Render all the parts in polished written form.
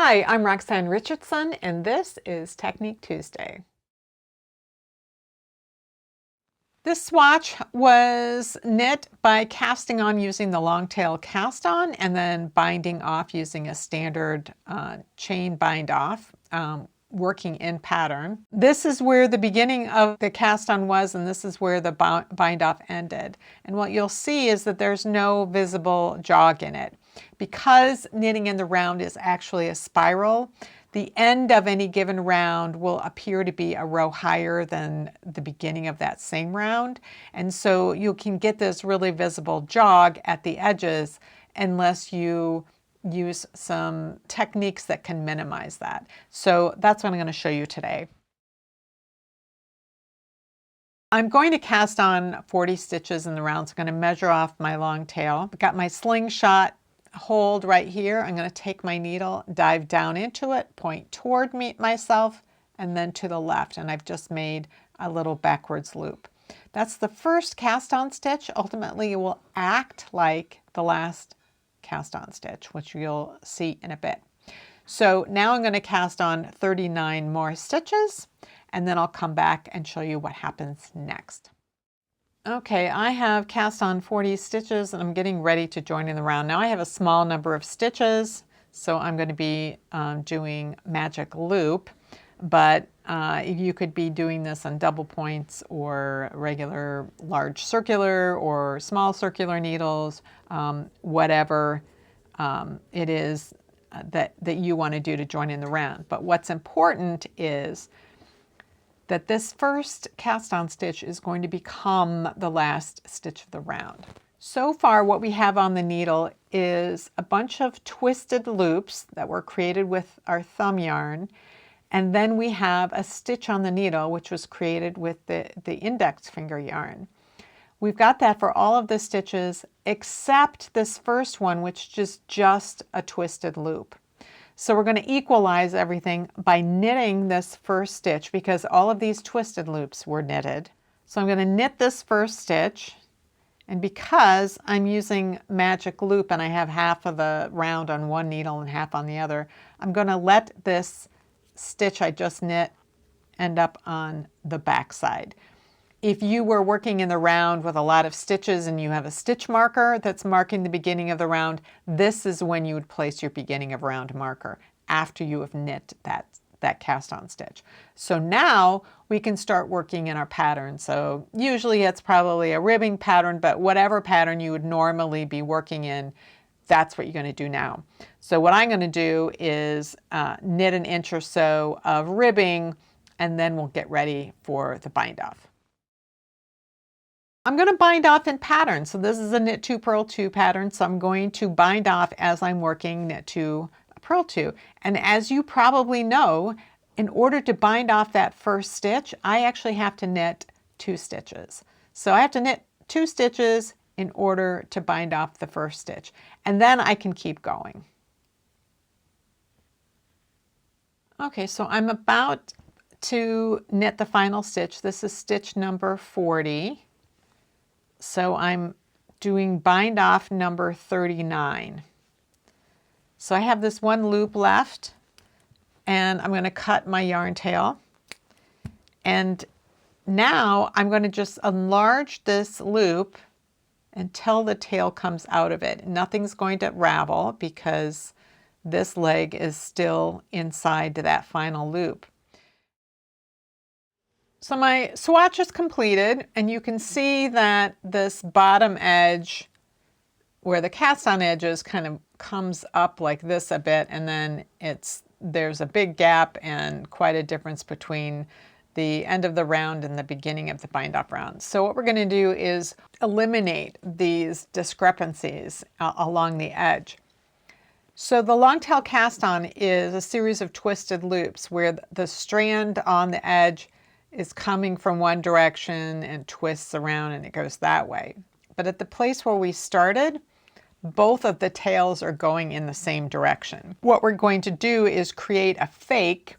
Hi, I'm Roxanne Richardson, and this is Technique Tuesday. This swatch was knit by casting on using the long tail cast on and then binding off using a standard chain bind off, working in pattern. This is where the beginning of the cast on was, and this is where the bind off ended. And what you'll see is that there's no visible jog in it. Because knitting in the round is actually a spiral, the end of any given round will appear to be a row higher than the beginning of that same round. And so you can get this really visible jog at the edges unless you use some techniques that can minimize that. So that's what I'm going to show you today. I'm going to cast on 40 stitches in the round, so I'm going to measure off my long tail. I've got my slingshot hold right here. I'm going to take my needle, dive down into it, point toward myself, and then to the left. And I've just made a little backwards loop. That's the first cast on stitch. Ultimately, it will act like the last cast on stitch, which you'll see in a bit. So now I'm going to cast on 39 more stitches, and then I'll come back and show you what happens next. Okay, I have cast on 40 stitches and I'm getting ready to join in the round. Now I have a small number of stitches, so I'm going to be doing magic loop, but you could be doing this on double points or regular large circular or small circular needles, whatever it is that you want to do to join in the round. But what's important is that this first cast on stitch is going to become the last stitch of the round. So far what we have on the needle is a bunch of twisted loops that were created with our thumb yarn, and then we have a stitch on the needle which was created with the index finger yarn. We've got that for all of the stitches except this first one, which is just a twisted loop. So we're going to equalize everything by knitting this first stitch because all of these twisted loops were knitted. So I'm going to knit this first stitch, and because I'm using magic loop and I have half of the round on one needle and half on the other, I'm going to let this stitch I just knit end up on the back side. If you were working in the round with a lot of stitches and you have a stitch marker that's marking the beginning of the round, this is when you would place your beginning of round marker after you have knit that cast on stitch. So now we can start working in our pattern. So usually it's probably a ribbing pattern, but whatever pattern you would normally be working in, that's what you're going to do now. So what I'm going to do is knit an inch or so of ribbing, and then we'll get ready for the bind off. I'm going to bind off in pattern. So this is a knit 2 purl 2 pattern. So I'm going to bind off as I'm working knit 2 purl 2. And as you probably know, in order to bind off that first stitch, I actually have to knit 2 stitches. So I have to knit 2 stitches in order to bind off the first stitch. And then I can keep going. Okay, so I'm about to knit the final stitch. This is stitch number 40. So I'm doing bind off number 39. So I have this one loop left, and I'm going to cut my yarn tail. And now I'm going to just enlarge this loop until the tail comes out of it. Nothing's going to ravel because this leg is still inside to that final loop. So my swatch is completed, and you can see that this bottom edge where the cast on edge is kind of comes up like this a bit, and then there's a big gap and quite a difference between the end of the round and the beginning of the bind off round. So what we're going to do is eliminate these discrepancies along the edge. So the long tail cast on is a series of twisted loops where the strand on the edge is coming from one direction and twists around and it goes that way. But at the place where we started, both of the tails are going in the same direction. What we're going to do is create a fake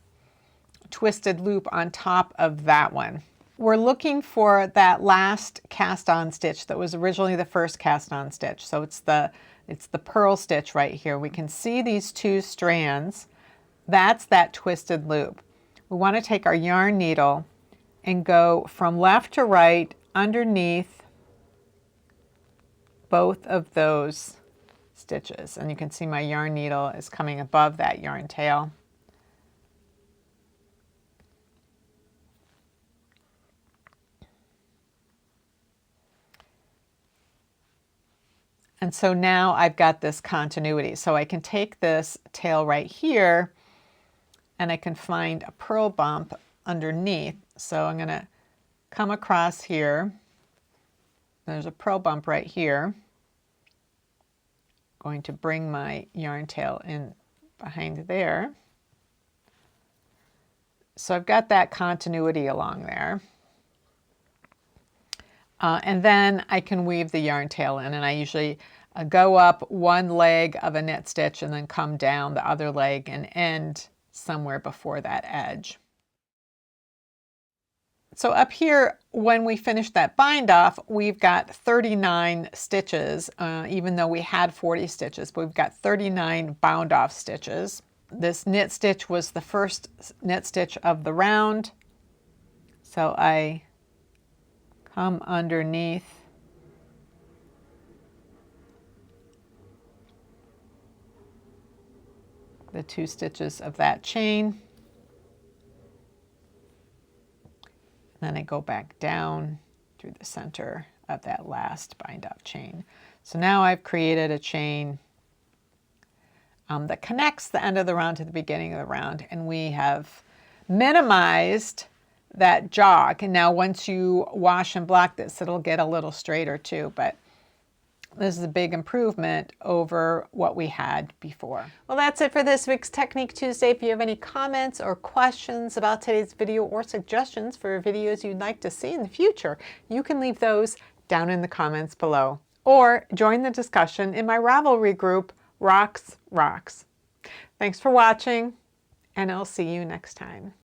twisted loop on top of that one. We're looking for that last cast on stitch that was originally the first cast on stitch. So it's the purl stitch right here. We can see these two strands That's that twisted loop. We want to take our yarn needle and go from left to right underneath both of those stitches. And you can see my yarn needle is coming above that yarn tail. And so now I've got this continuity. So I can take this tail right here and I can find a purl bump underneath. So I'm going to come across here. There's a purl bump right here. Going to bring my yarn tail in behind there. So I've got that continuity along there. And then I can weave the yarn tail in, and I usually go up one leg of a knit stitch and then come down the other leg and end somewhere before that edge. So up here, when we finish that bind off, we've got 39 stitches, even though we had 40 stitches, but we've got 39 bound off stitches. This knit stitch was the first knit stitch of the round. So I come underneath the 2 stitches of that chain. Then I go back down through the center of that last bind off chain. So now I've created a chain that connects the end of the round to the beginning of the round, and we have minimized that jog. And now once you wash and block this, it'll get a little straighter too, but this is a big improvement over what we had before. Well, that's it for this week's Technique Tuesday. If you have any comments or questions about today's video or suggestions for videos you'd like to see in the future, you can leave those down in the comments below, or join the discussion in my Ravelry group, Rox Rocks. Thanks for watching, and I'll see you next time.